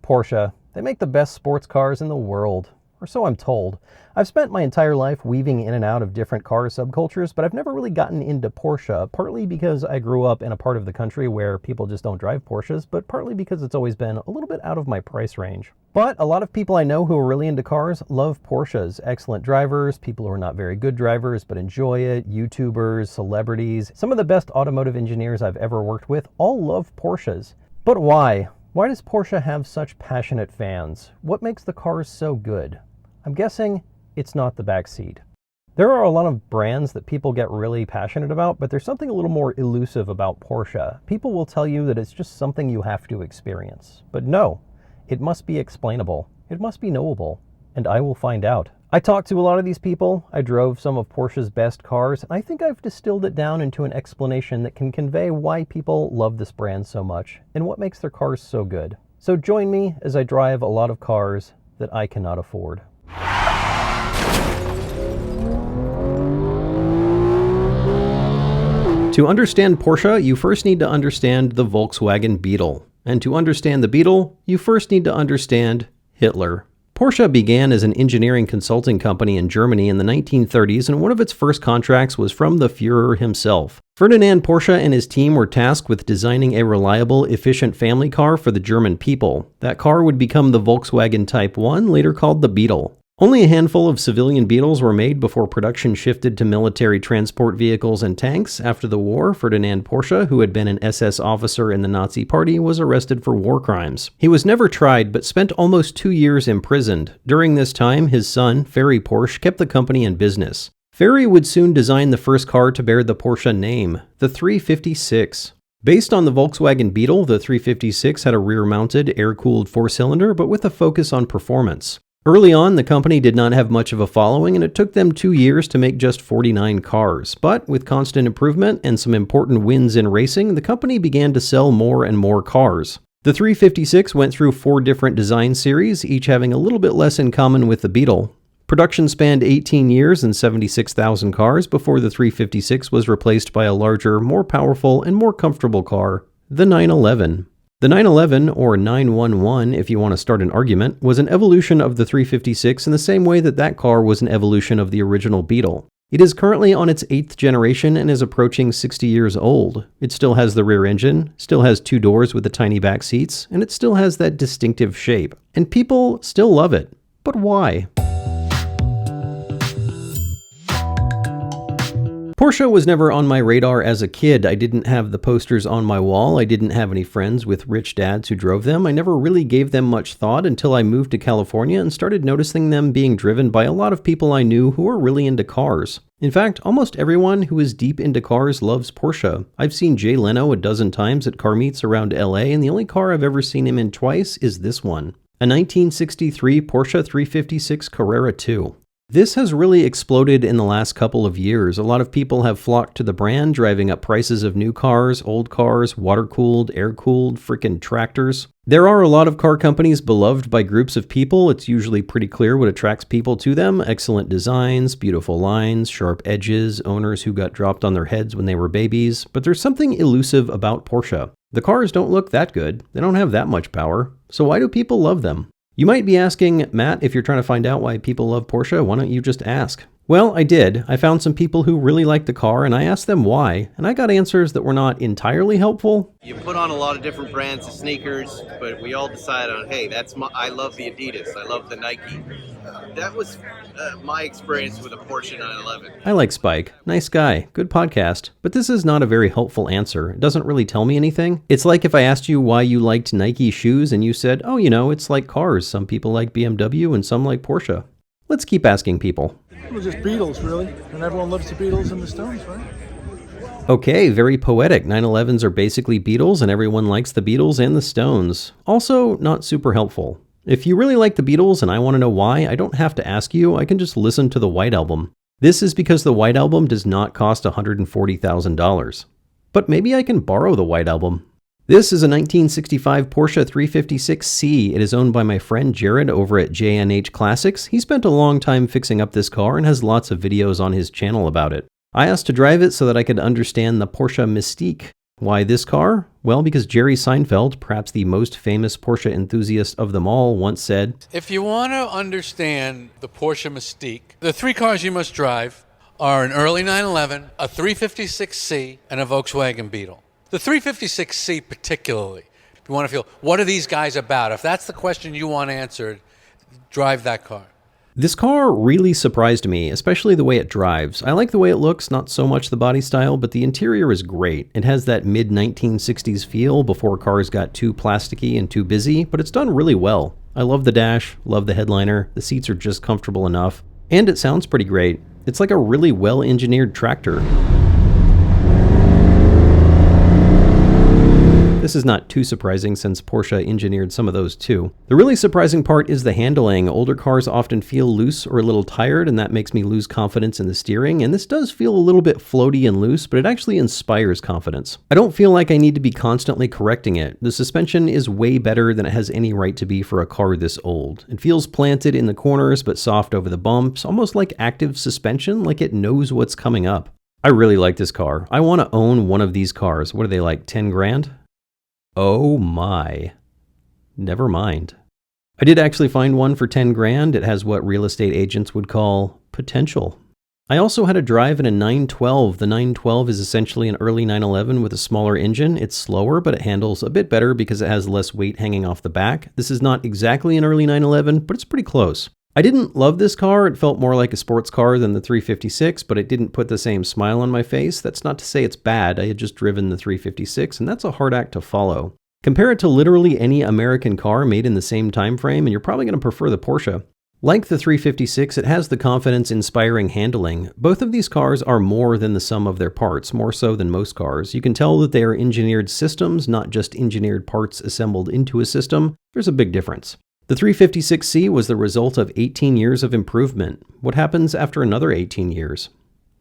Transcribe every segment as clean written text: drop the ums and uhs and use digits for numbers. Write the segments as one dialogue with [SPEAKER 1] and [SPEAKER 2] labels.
[SPEAKER 1] Porsche. They make the best sports cars in the world, or so I'm told. I've spent my entire life weaving in and out of different car subcultures, but I've never really gotten into Porsche, partly because I grew up in a part of the country where people just don't drive Porsches, but partly because it's always been a little bit out of my price range. But a lot of people I know who are really into cars love Porsches. Excellent drivers, people who are not very good drivers but enjoy it, YouTubers, celebrities. Some of the best automotive engineers I've ever worked with all love Porsches. But why? Why does Porsche have such passionate fans? What makes the cars so good? I'm guessing it's not the back seat. There are a lot of brands that people get really passionate about, but there's something a little more elusive about Porsche. People will tell you that it's just something you have to experience. But no, it must be explainable. It must be knowable. And I will find out. I talked to a lot of these people. I drove some of Porsche's best cars, and I think I've distilled it down into an explanation that can convey why people love this brand so much and what makes their cars so good. So join me as I drive a lot of cars that I cannot afford. To understand Porsche, you first need to understand the Volkswagen Beetle. And to understand the Beetle, you first need to understand Hitler. Porsche began as an engineering consulting company in Germany in the 1930s, and one of its first contracts was from the Führer himself. Ferdinand Porsche and his team were tasked with designing a reliable, efficient family car for the German people. That car would become the Volkswagen Type 1, later called the Beetle. Only a handful of civilian Beetles were made before production shifted to military transport vehicles and tanks. After the war, Ferdinand Porsche, who had been an SS officer in the Nazi Party, was arrested for war crimes. He was never tried, but spent almost 2 years imprisoned. During this time, his son, Ferry Porsche, kept the company in business. Ferry would soon design the first car to bear the Porsche name, the 356. Based on the Volkswagen Beetle, the 356 had a rear-mounted, air-cooled four-cylinder, but with a focus on performance. Early on, the company did not have much of a following, and it took them 2 years to make just 49 cars. But with constant improvement and some important wins in racing, the company began to sell more and more cars. The 356 went through 4 different design series, each having a little bit less in common with the Beetle. Production spanned 18 years and 76,000 cars before the 356 was replaced by a larger, more powerful, and more comfortable car, the 911. The 911, or 911 if you want to start an argument, was an evolution of the 356 in the same way that that car was an evolution of the original Beetle. It is currently on its 8th generation and is approaching 60 years old. It still has the rear engine, still has 2 doors with the tiny back seats, and it still has that distinctive shape. And people still love it. But why? Porsche was never on my radar as a kid. I didn't have the posters on my wall. I didn't have any friends with rich dads who drove them. I never really gave them much thought until I moved to California and started noticing them being driven by a lot of people I knew who were really into cars. In fact, almost everyone who is deep into cars loves Porsche. I've seen Jay Leno a dozen times at car meets around LA, and the only car I've ever seen him in twice is this one, a 1963 Porsche 356 Carrera II. This has really exploded in the last couple of years. A lot of people have flocked to the brand, driving up prices of new cars, old cars, water-cooled, air-cooled, frickin' tractors. There are a lot of car companies beloved by groups of people. It's usually pretty clear what attracts people to them. Excellent designs, beautiful lines, sharp edges, owners who got dropped on their heads when they were babies. But there's something elusive about Porsche. The cars don't look that good. They don't have that much power. So why do people love them? You might be asking, Matt, if you're trying to find out why people love Porsche, why don't you just ask? Well, I did. I found some people who really liked the car, and I asked them why, and I got answers that were not entirely helpful.
[SPEAKER 2] You put on a lot of different brands of sneakers, but we all decided on, hey, I love the Adidas, I love the Nike. That was my experience with a Porsche 911.
[SPEAKER 1] I like Spike. Nice guy. Good podcast. But this is not a very helpful answer. It doesn't really tell me anything. It's like if I asked you why you liked Nike shoes and you said, oh, it's like cars. Some people like BMW and some like Porsche. Let's keep asking people.
[SPEAKER 3] Well, just Beatles, really. And everyone loves the Beatles and the Stones, right?
[SPEAKER 1] Okay, very poetic. 911s are basically Beatles, and everyone likes the Beatles and the Stones. Also, not super helpful. If you really like the Beatles and I want to know why, I don't have to ask you. I can just listen to the White Album. This is because the White Album does not cost $140,000. But maybe I can borrow the White Album. This is a 1965 Porsche 356C. It is owned by my friend Jared over at J&H Classics. He spent a long time fixing up this car and has lots of videos on his channel about it. I asked to drive it so that I could understand the Porsche mystique. Why this car? Well, because Jerry Seinfeld, perhaps the most famous Porsche enthusiast of them all, once said,
[SPEAKER 4] If you want to understand the Porsche mystique, the three cars you must drive are an early 911, a 356C, and a Volkswagen Beetle. The 356C particularly, if you want to feel, what are these guys about? If that's the question you want answered, drive that car.
[SPEAKER 1] This car really surprised me, especially the way it drives. I like the way it looks, not so much the body style, but the interior is great. It has that mid-1960s feel before cars got too plasticky and too busy, but it's done really well. I love the dash, love the headliner, the seats are just comfortable enough, and it sounds pretty great. It's like a really well-engineered tractor. This is not too surprising since Porsche engineered some of those too. The really surprising part is the handling. Older cars often feel loose or a little tired, and that makes me lose confidence in the steering, and this does feel a little bit floaty and loose, but it actually inspires confidence. I don't feel like I need to be constantly correcting it. The suspension is way better than it has any right to be for a car this old. It feels planted in the corners but soft over the bumps, almost like active suspension, like it knows what's coming up. I really like this car. I want to own one of these cars. What are they, like 10 grand? Oh my. Never mind. I did actually find one for 10 grand. It has what real estate agents would call potential. I also had a drive in a 912. The 912 is essentially an early 911 with a smaller engine. It's slower, but it handles a bit better because it has less weight hanging off the back. This is not exactly an early 911, but it's pretty close. I didn't love this car. It felt more like a sports car than the 356, but it didn't put the same smile on my face. That's not to say it's bad. I had just driven the 356, and that's a hard act to follow. Compare it to literally any American car made in the same time frame, and you're probably going to prefer the Porsche. Like the 356, it has the confidence-inspiring handling. Both of these cars are more than the sum of their parts, more so than most cars. You can tell that they are engineered systems, not just engineered parts assembled into a system. There's a big difference. The 356C was the result of 18 years of improvement. What happens after another 18 years?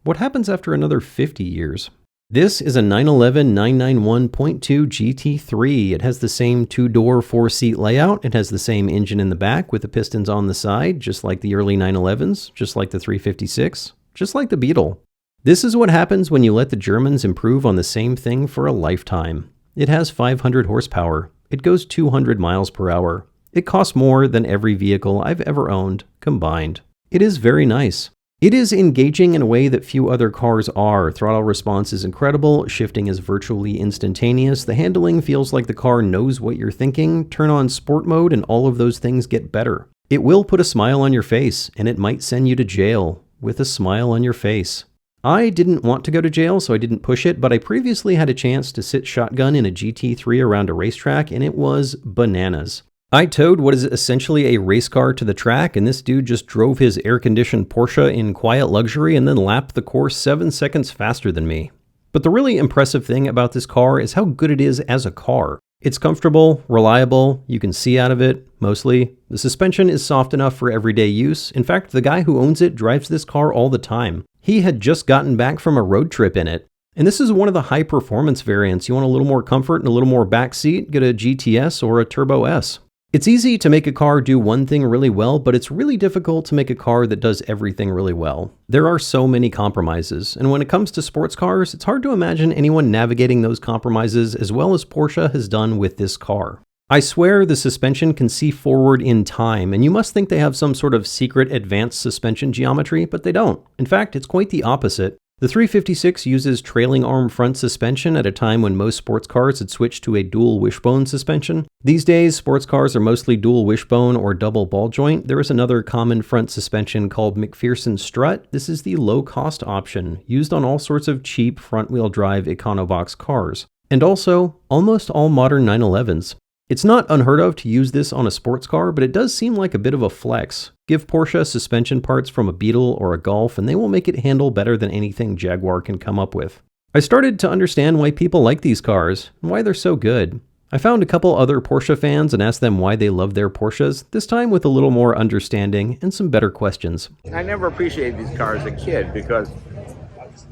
[SPEAKER 1] What happens after another 50 years? This is a 911 991.2 GT3. It has the same two-door, four-seat layout. It has the same engine in the back with the pistons on the side, just like the early 911s, just like the 356, just like the Beetle. This is what happens when you let the Germans improve on the same thing for a lifetime. It has 500 horsepower. It goes 200 miles per hour. It costs more than every vehicle I've ever owned combined. It is very nice. It is engaging in a way that few other cars are. Throttle response is incredible. Shifting is virtually instantaneous. The handling feels like the car knows what you're thinking. Turn on sport mode and all of those things get better. It will put a smile on your face, and it might send you to jail with a smile on your face. I didn't want to go to jail, so I didn't push it, but I previously had a chance to sit shotgun in a GT3 around a racetrack, and it was bananas. I towed what is essentially a race car to the track, and this dude just drove his air-conditioned Porsche in quiet luxury and then lapped the course 7 seconds faster than me. But the really impressive thing about this car is how good it is as a car. It's comfortable, reliable, you can see out of it, mostly. The suspension is soft enough for everyday use. In fact, the guy who owns it drives this car all the time. He had just gotten back from a road trip in it. And this is one of the high-performance variants. You want a little more comfort and a little more backseat? Get a GTS or a Turbo S. It's easy to make a car do one thing really well, but it's really difficult to make a car that does everything really well. There are so many compromises, and when it comes to sports cars, it's hard to imagine anyone navigating those compromises as well as Porsche has done with this car. I swear the suspension can see forward in time, and you must think they have some sort of secret advanced suspension geometry, but they don't. In fact, it's quite the opposite. The 356 uses trailing arm front suspension at a time when most sports cars had switched to a dual wishbone suspension. These days, sports cars are mostly dual wishbone or double ball joint. There is another common front suspension called McPherson strut. This is the low-cost option, used on all sorts of cheap front-wheel drive Econobox cars. And also, almost all modern 911s. It's not unheard of to use this on a sports car, but it does seem like a bit of a flex. Give Porsche suspension parts from a Beetle or a Golf, and they will make it handle better than anything Jaguar can come up with. I started to understand why people like these cars, and why they're so good. I found a couple other Porsche fans and asked them why they love their Porsches, this time with a little more understanding and some better questions.
[SPEAKER 5] I never appreciated these cars as a kid because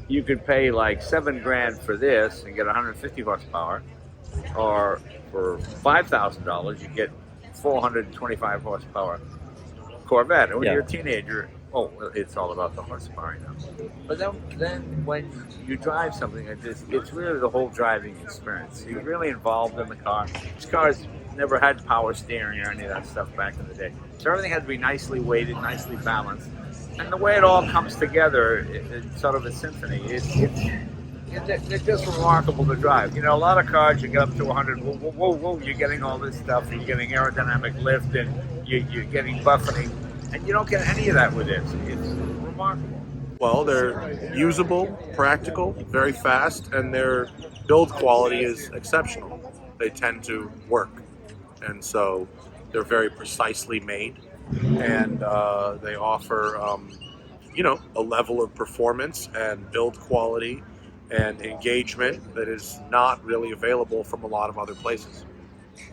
[SPEAKER 5] you could pay like $7 grand for this and get 150 horsepower, or for $5,000 you get 425 horsepower Corvette. And when you're a teenager, Oh, well, it's all about the horsepower now. But then when you drive something like this, it's really the whole driving experience. You're really involved in the car. These cars never had power steering or any of that stuff back in the day. So everything had to be nicely weighted, nicely balanced. And the way it all comes together, it's sort of a symphony. They're just remarkable to drive. You know, a lot of cars, you get up to 100, whoa, you're getting all this stuff. You're getting aerodynamic lift and you're getting buffeting. And you don't get any of that with this. It's remarkable.
[SPEAKER 6] Well, they're usable, practical, very fast, and their build quality is exceptional. They tend to work. And so they're very precisely made. And they offer, a level of performance and build quality and engagement that is not really available from a lot of other places.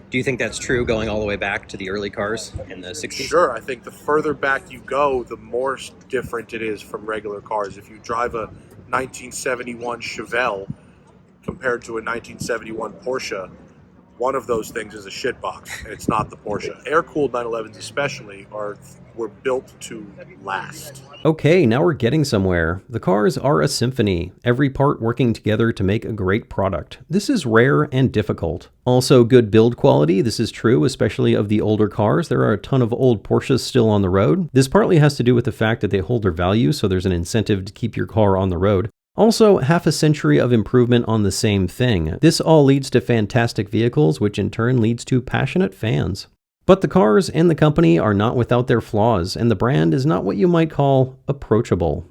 [SPEAKER 1] Do you think that's true going all the way back to the early cars in the 60s?
[SPEAKER 6] Sure. I think the further back you go, the more different it is from regular cars. If you drive a 1971 Chevelle compared to a 1971 Porsche, one of those things is a shitbox, and it's not the Porsche. Air-cooled 911s especially were built to last.
[SPEAKER 1] Okay, now we're getting somewhere. The cars are a symphony, every part working together to make a great product. This is rare and difficult. Also, good build quality. This is true, especially of the older cars. There are a ton of old Porsches still on the road. This partly has to do with the fact that they hold their value, so there's an incentive to keep your car on the road. Also, half a century of improvement on the same thing. This all leads to fantastic vehicles, which in turn leads to passionate fans. But the cars and the company are not without their flaws, and the brand is not what you might call approachable.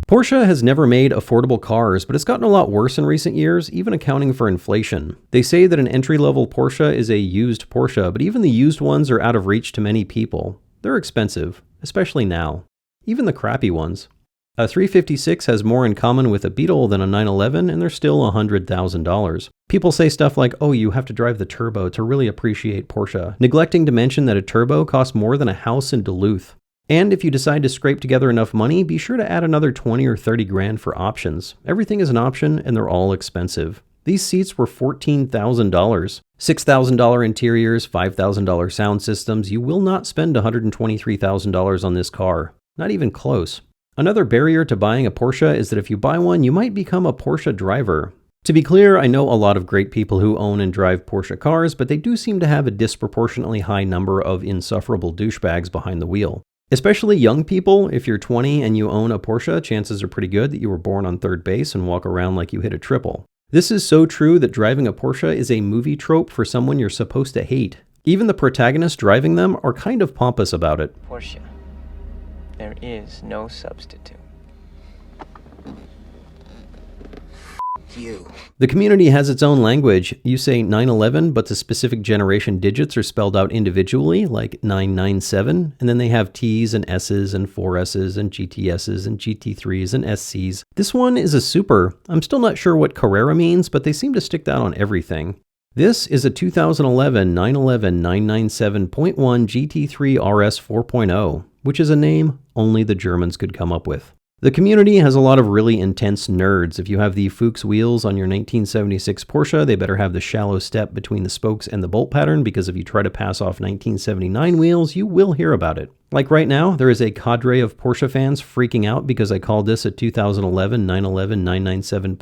[SPEAKER 1] Porsche has never made affordable cars, but it's gotten a lot worse in recent years, even accounting for inflation. They say that an entry-level Porsche is a used Porsche, but even the used ones are out of reach to many people. They're expensive, especially now. Even the crappy ones. A 356 has more in common with a Beetle than a 911, and they're still $100,000. People say stuff like, oh, you have to drive the turbo to really appreciate Porsche, neglecting to mention that a turbo costs more than a house in Duluth. And if you decide to scrape together enough money, be sure to add another 20 or 30 grand for options. Everything is an option, and they're all expensive. These seats were $14,000. $6,000 interiors, $5,000 sound systems. You will not spend $123,000 on this car. Not even close. Another barrier to buying a Porsche is that if you buy one, you might become a Porsche driver. To be clear, I know a lot of great people who own and drive Porsche cars, but they do seem to have a disproportionately high number of insufferable douchebags behind the wheel. Especially young people. If you're 20 and you own a Porsche, chances are pretty good that you were born on third base and walk around like you hit a triple. This is so true that driving a Porsche is a movie trope for someone you're supposed to hate. Even the protagonists driving them are kind of pompous about it.
[SPEAKER 7] Porsche. There is no substitute. You.
[SPEAKER 1] The community has its own language. You say 911, but the specific generation digits are spelled out individually, like 997, and then they have T's and S's and 4S's and GTS's and GT3's and SC's. This one is a Super. I'm still not sure what Carrera means, but they seem to stick that on everything. This is a 2011 911 997.1 GT3 RS 4.0, which is a name only the Germans could come up with. The community has a lot of really intense nerds. If you have the Fuchs wheels on your 1976 Porsche, they better have the shallow step between the spokes and the bolt pattern, because if you try to pass off 1979 wheels, you will hear about it. Like right now, there is a cadre of Porsche fans freaking out because I called this a 2011 911 997.1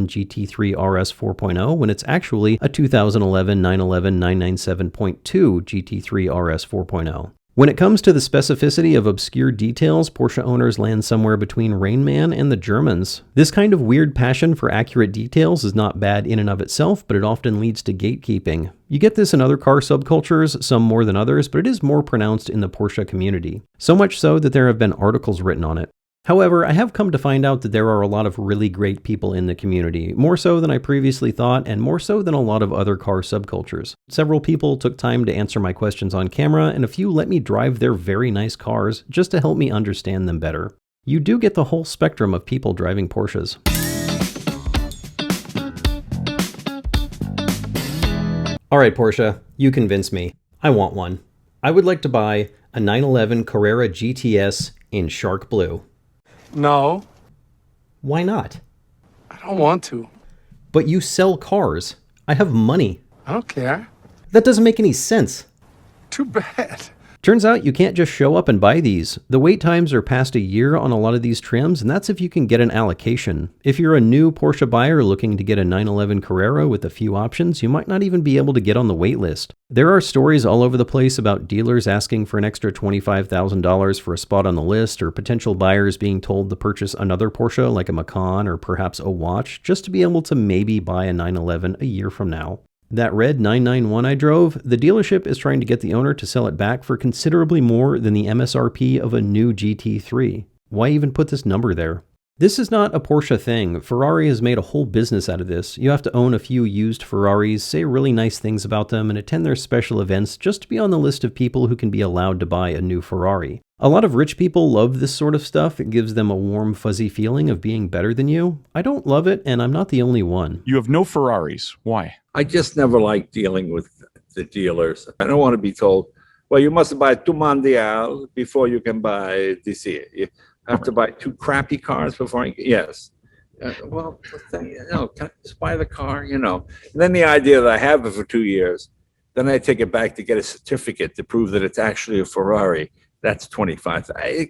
[SPEAKER 1] GT3 RS 4.0 when it's actually a 2011 911 997.2 GT3 RS 4.0. When it comes to the specificity of obscure details, Porsche owners land somewhere between Rain Man and the Germans. This kind of weird passion for accurate details is not bad in and of itself, but it often leads to gatekeeping. You get this in other car subcultures, some more than others, but it is more pronounced in the Porsche community. So much so that there have been articles written on it. However, I have come to find out that there are a lot of really great people in the community, more so than I previously thought, and more so than a lot of other car subcultures. Several people took time to answer my questions on camera, and a few let me drive their very nice cars just to help me understand them better. You do get the whole spectrum of people driving Porsches. Alright Porsche, you convinced me. I want one. I would like to buy a 911 Carrera GTS in shark blue.
[SPEAKER 8] No.
[SPEAKER 1] Why not?
[SPEAKER 8] I don't want to.
[SPEAKER 1] But you sell cars. I have money.
[SPEAKER 8] I don't care.
[SPEAKER 1] That doesn't make any sense.
[SPEAKER 8] Too bad.
[SPEAKER 1] Turns out you can't just show up and buy these. The wait times are past a year on a lot of these trims, and that's if you can get an allocation. If you're a new Porsche buyer looking to get a 911 Carrera with a few options, you might not even be able to get on the wait list. There are stories all over the place about dealers asking for an extra $25,000 for a spot on the list, or potential buyers being told to purchase another Porsche like a Macan or perhaps a watch just to be able to maybe buy a 911 a year from now. That red 991 I drove, the dealership is trying to get the owner to sell it back for considerably more than the MSRP of a new GT3. Why even put this number there? This is not a Porsche thing. Ferrari has made a whole business out of this. You have to own a few used Ferraris, say really nice things about them, and attend their special events just to be on the list of people who can be allowed to buy a new Ferrari. A lot of rich people love this sort of stuff. It gives them a warm, fuzzy feeling of being better than you. I don't love it, and I'm not the only one.
[SPEAKER 9] You have no Ferraris. Why?
[SPEAKER 5] I just never like dealing with the dealers. I don't want to be told, well, you must buy 2 Mondial before you can buy this year. You have to buy 2 crappy cars before you, yes. Well, can I just buy the car, And then the idea that I have it for 2 years, then I take it back to get a certificate to prove that it's actually a Ferrari. That's 25. I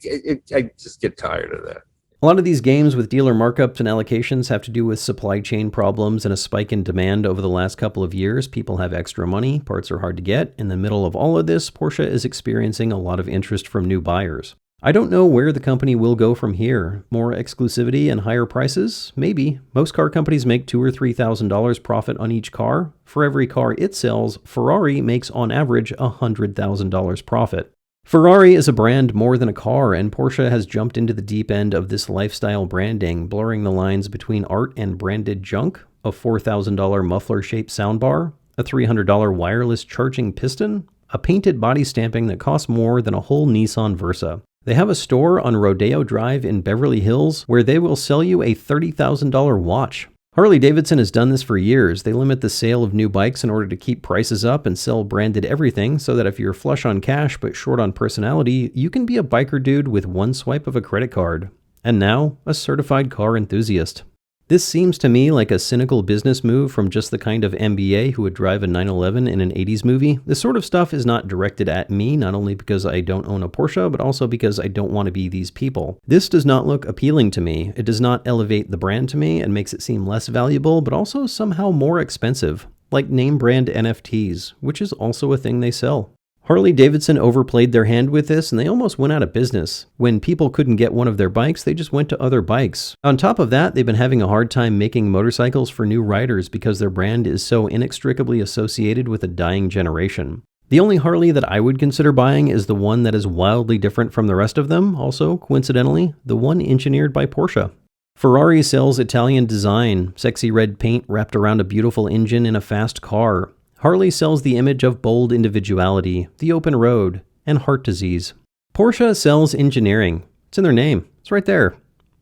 [SPEAKER 5] just get tired of that.
[SPEAKER 1] A lot of these games with dealer markups and allocations have to do with supply chain problems and a spike in demand over the last couple of years. People have extra money, parts are hard to get. In the middle of all of this, Porsche is experiencing a lot of interest from new buyers. I don't know where the company will go from here. More exclusivity and higher prices? Maybe. Most car companies make $2,000 or $3,000 profit on each car. For every car it sells, Ferrari makes on average $100,000 profit. Ferrari is a brand more than a car, and Porsche has jumped into the deep end of this lifestyle branding, blurring the lines between art and branded junk, a $4,000 muffler-shaped soundbar, a $300 wireless charging piston, a painted body stamping that costs more than a whole Nissan Versa. They have a store on Rodeo Drive in Beverly Hills where they will sell you a $30,000 watch. Harley-Davidson has done this for years. They limit the sale of new bikes in order to keep prices up and sell branded everything so that if you're flush on cash but short on personality, you can be a biker dude with one swipe of a credit card. And now, a certified car enthusiast. This seems to me like a cynical business move from just the kind of MBA who would drive a 911 in an 80s movie. This sort of stuff is not directed at me, not only because I don't own a Porsche, but also because I don't want to be these people. This does not look appealing to me. It does not elevate the brand to me and makes it seem less valuable, but also somehow more expensive, like name brand NFTs, which is also a thing they sell. Harley-Davidson overplayed their hand with this, and they almost went out of business. When people couldn't get one of their bikes, they just went to other bikes. On top of that, they've been having a hard time making motorcycles for new riders because their brand is so inextricably associated with a dying generation. The only Harley that I would consider buying is the one that is wildly different from the rest of them, also, coincidentally, the one engineered by Porsche. Ferrari sells Italian design, sexy red paint wrapped around a beautiful engine in a fast car. Harley sells the image of bold individuality, the open road, and heart disease. Porsche sells engineering. It's in their name. It's right there.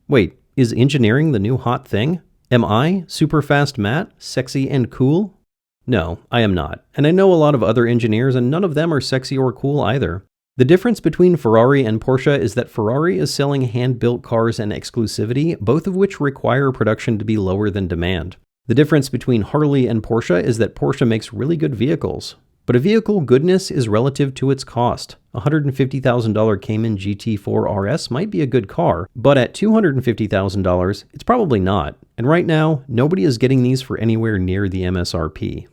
[SPEAKER 1] Wait, is engineering the new hot thing? Am I, Superfast Matt, sexy and cool? No, I am not. And I know a lot of other engineers, and none of them are sexy or cool either. The difference between Ferrari and Porsche is that Ferrari is selling hand-built cars and exclusivity, both of which require production to be lower than demand. The difference between Harley and Porsche is that Porsche makes really good vehicles. But a vehicle goodness is relative to its cost. A $150,000 Cayman GT4 RS might be a good car, but at $250,000, it's probably not. And right now, nobody is getting these for anywhere near the MSRP.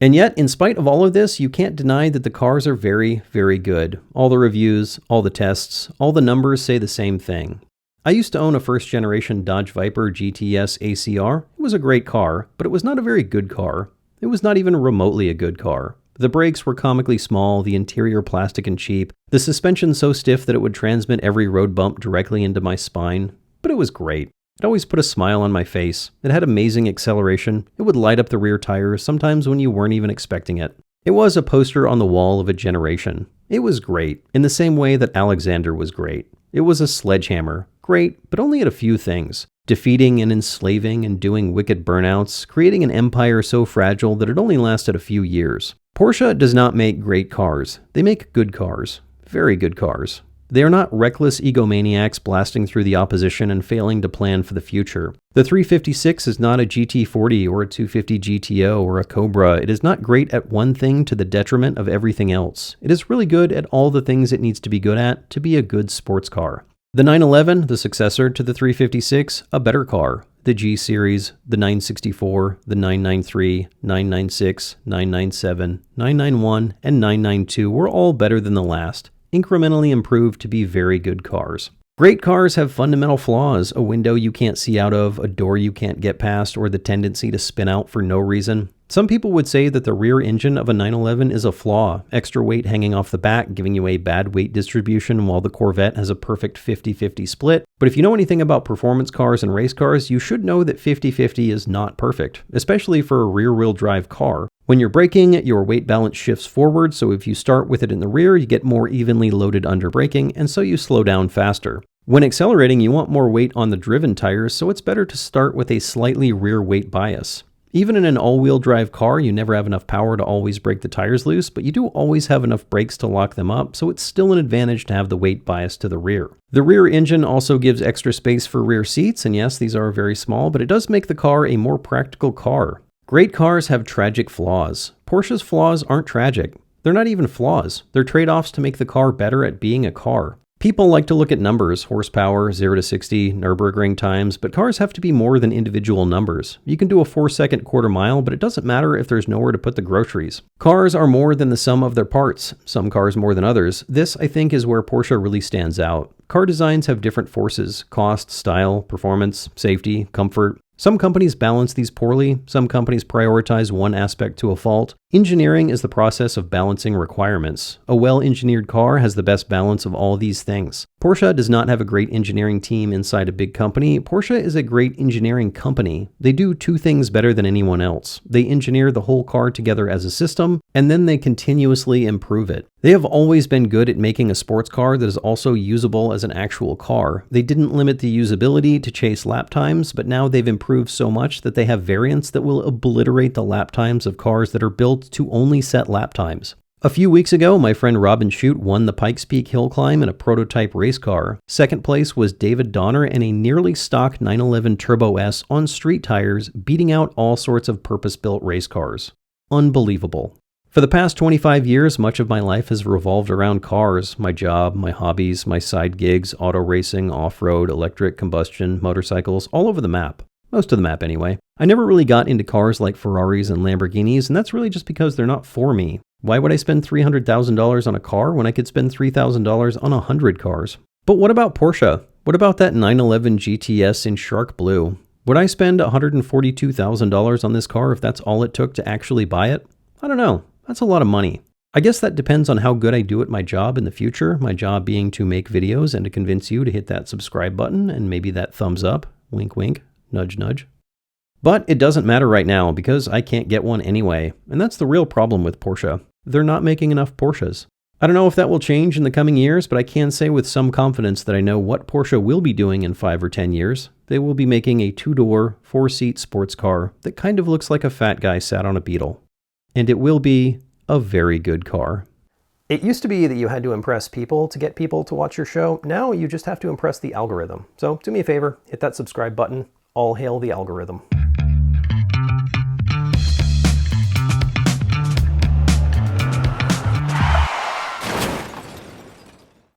[SPEAKER 1] And yet, in spite of all of this, you can't deny that the cars are very, very good. All the reviews, all the tests, all the numbers say the same thing. I used to own a first-generation Dodge Viper GTS ACR. It was a great car, but it was not a very good car. It was not even remotely a good car. The brakes were comically small, the interior plastic and cheap, the suspension so stiff that it would transmit every road bump directly into my spine. But it was great. It always put a smile on my face. It had amazing acceleration. It would light up the rear tires, sometimes when you weren't even expecting it. It was a poster on the wall of a generation. It was great, in the same way that Alexander was great. It was a sledgehammer. Great, but only at a few things. Defeating and enslaving and doing wicked burnouts, creating an empire so fragile that it only lasted a few years. Porsche does not make great cars. They make good cars. Very good cars. They are not reckless egomaniacs blasting through the opposition and failing to plan for the future. The 356 is not a GT40 or a 250 GTO or a Cobra. It is not great at one thing to the detriment of everything else. It is really good at all the things it needs to be good at to be a good sports car. The 911, the successor to the 356, a better car. The G Series, the 964, the 993, 996, 997, 991, and 992 were all better than the last, incrementally improved to be very good cars. Great cars have fundamental flaws, a window you can't see out of, a door you can't get past, or the tendency to spin out for no reason. Some people would say that the rear engine of a 911 is a flaw, extra weight hanging off the back giving you a bad weight distribution while the Corvette has a perfect 50-50 split. But if you know anything about performance cars and race cars, you should know that 50-50 is not perfect, especially for a rear-wheel drive car. When you're braking, your weight balance shifts forward, so if you start with it in the rear, you get more evenly loaded under braking, and so you slow down faster. When accelerating, you want more weight on the driven tires, so it's better to start with a slightly rear weight bias. Even in an all-wheel drive car, you never have enough power to always break the tires loose, but you do always have enough brakes to lock them up, so it's still an advantage to have the weight bias to the rear. The rear engine also gives extra space for rear seats, and yes, these are very small, but it does make the car a more practical car. Great cars have tragic flaws. Porsche's flaws aren't tragic. They're not even flaws. They're trade-offs to make the car better at being a car. People like to look at numbers, horsepower, 0 to 60, Nürburgring times, but cars have to be more than individual numbers. You can do a 4-second quarter mile, but it doesn't matter if there's nowhere to put the groceries. Cars are more than the sum of their parts, some cars more than others. This, I think, is where Porsche really stands out. Car designs have different forces: cost, style, performance, safety, comfort. Some companies balance these poorly, some companies prioritize one aspect to a fault. Engineering is the process of balancing requirements. A well-engineered car has the best balance of all these things. Porsche does not have a great engineering team inside a big company. Porsche is a great engineering company. They do two things better than anyone else. They engineer the whole car together as a system, and then they continuously improve it. They have always been good at making a sports car that is also usable as an actual car. They didn't limit the usability to chase lap times, but now they've improved so much that they have variants that will obliterate the lap times of cars that are built to only set lap times. A few weeks ago, my friend Robin Shute won the Pikes Peak hill climb in a prototype race car. Second place was David Donner in a nearly stock 911 Turbo S on street tires, beating out all sorts of purpose-built race cars. Unbelievable. For the past 25 years, much of my life has revolved around cars, my job, my hobbies, my side gigs, auto racing, off-road, electric, combustion, motorcycles, all over the map. Most of the map anyway. I never really got into cars like Ferraris and Lamborghinis, and that's really just because they're not for me. Why would I spend $300,000 on a car when I could spend $3,000 on 100 cars? But what about Porsche? What about that 911 GTS in shark blue? Would I spend $142,000 on this car if that's all it took to actually buy it? I don't know. That's a lot of money. I guess that depends on how good I do at my job in the future, my job being to make videos and to convince you to hit that subscribe button and maybe that thumbs up, wink wink, nudge nudge. But it doesn't matter right now because I can't get one anyway, and that's the real problem with Porsche. They're not making enough Porsches. I don't know if that will change in the coming years, but I can say with some confidence that I know what Porsche will be doing in 5 or 10 years. They will be making a 2-door, 4-seat sports car that kind of looks like a fat guy sat on a Beetle. And it will be a very good car. It used to be that you had to impress people to get people to watch your show. Now you just have to impress the algorithm. So do me a favor, hit that subscribe button. All hail the algorithm.